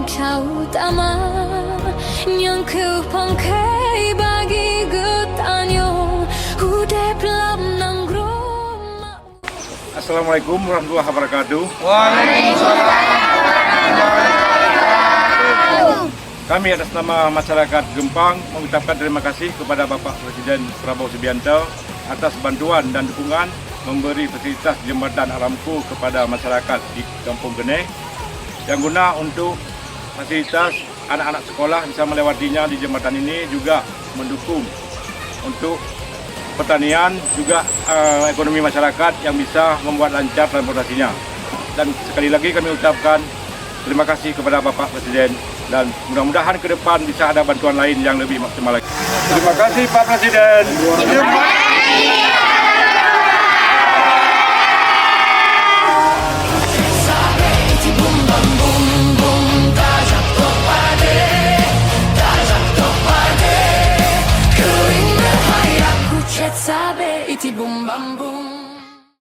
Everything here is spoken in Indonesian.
Bangsa utama yang kupangkai bagi getanyo Udep lam nanggrom. Assalamualaikum warahmatullahi wabarakatuh. Kami atas nama masyarakat Gempang mengucapkan terima kasih kepada Bapak Presiden Prabowo Subianto atas bantuan dan dukungan memberi fasilitas jembatan Aramco kepada masyarakat di Kampung Geneh yang guna untuk fasilitas anak-anak sekolah bisa melewatinya di jembatan ini, juga mendukung untuk pertanian, juga ekonomi masyarakat yang bisa membuat lancar transportasinya. Dan sekali lagi kami ucapkan terima kasih kepada Bapak Presiden dan mudah-mudahan ke depan bisa ada bantuan lain yang lebih maksimal lagi. Terima kasih Pak Presiden.